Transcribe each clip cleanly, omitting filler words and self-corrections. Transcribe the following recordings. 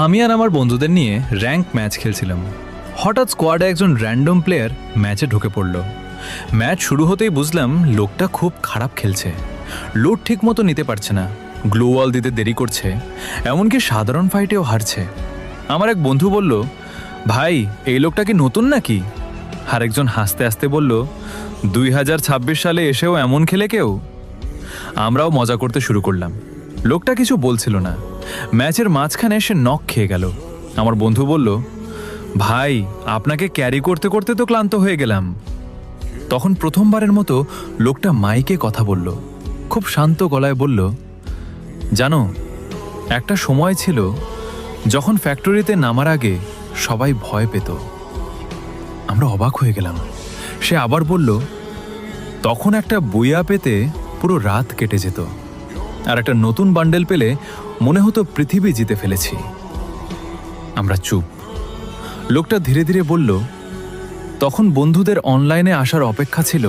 আমি আর আমার বন্ধুদের নিয়ে র্যাঙ্ক ম্যাচ খেলছিলাম। হঠাৎ স্কোয়াডে একজন র্যান্ডম প্লেয়ার ম্যাচে ঢুকে পড়ল। ম্যাচ শুরু হতেই বুঝলাম লোকটা খুব খারাপ খেলছে। লুট ঠিক মতো নিতে পারছে না, গ্লো ওয়াল দিতে দেরি করছে, এমনকি সাধারণ ফাইটেও হারছে। আমার এক বন্ধু বলল, ভাই এই লোকটা কি নতুন নাকি? আরেকজন হাসতে হাসতে বলল, 2026 সালে এসেও এমন খেলে কেউ? আমরাও মজা করতে শুরু করলাম। লোকটা কিছু বলছিল না। ম্যাচের মাঝখানে সে নক খেয়ে গেল। আমার বন্ধু বলল, ভাই আপনাকে ক্যারি করতে করতে তো ক্লান্ত হয়ে গেলাম। তখন প্রথমবারের মতো লোকটা মাইকে কথা বলল, খুব শান্ত গলায় বলল, জানো একটা সময় ছিল যখন ফ্যাক্টরিতে নামার আগে সবাই ভয় পেত। আমরা অবাক হয়ে গেলাম। সে আবার বলল, তখন একটা বুইয়া পেতে পুরো রাত কেটে যেত, আর একটা নতুন বান্ডেল পেলে মনে হতো পৃথিবী জিতে ফেলেছি। আমরা চুপ। লোকটা ধীরে ধীরে বলল, তখন বন্ধুদের অনলাইনে আসার অপেক্ষা ছিল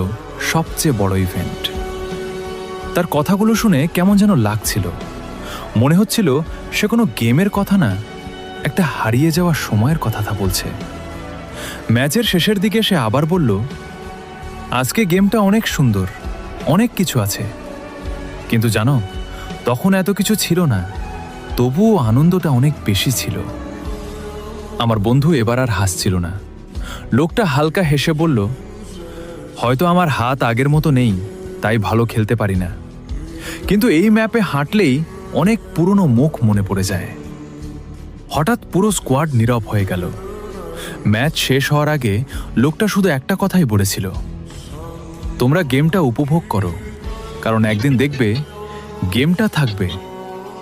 সবচেয়ে বড় ইভেন্ট। তার কথাগুলো শুনে কেমন যেন লাগছিল। মনে হচ্ছিল সে কোনো গেমের কথা না, একটা হারিয়ে যাওয়া সময়ের কথা বলছে। ম্যাচের শেষের দিকে সে আবার বলল, আজকে গেমটা অনেক সুন্দর, অনেক কিছু আছে, কিন্তু জানো তখন এত কিছু ছিল না, তবুও আনন্দটা অনেক বেশি ছিল। আমার বন্ধু এবার আর হাসছিল না। লোকটা হালকা হেসে বলল, হয়তো আমার হাত আগের মতো নেই, তাই ভালো খেলতে পারি না, কিন্তু এই ম্যাপে হাঁটলেই অনেক পুরনো মুখ মনে পড়ে যায়। হঠাৎ পুরো স্কোয়াড নীরব হয়ে গেল। ম্যাচ শেষ হওয়ার আগে লোকটা শুধু একটা কথাই বলেছিল, তোমরা গেমটা উপভোগ করো, কারণ একদিন দেখবে গেমটা থাকবে,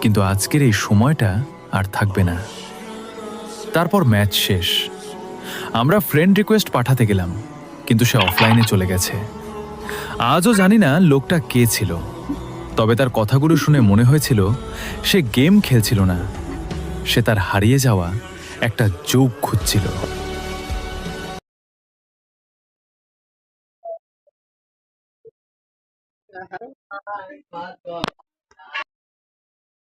কিন্তু আজকের এই সময়টা আর থাকবে না। তারপর ম্যাচ শেষ। আমরা ফ্রেন্ড রিকোয়েস্ট পাঠাতে গেলাম, কিন্তু সে অফলাইনে চলে গেছে। আজও জানি না লোকটা কে ছিল, তবে তার কথাগুলো শুনে মনে হয়েছিল সে গেম খেলছিল না, সে তার হারিয়ে যাওয়া একটা যোগ খুঁজছিল।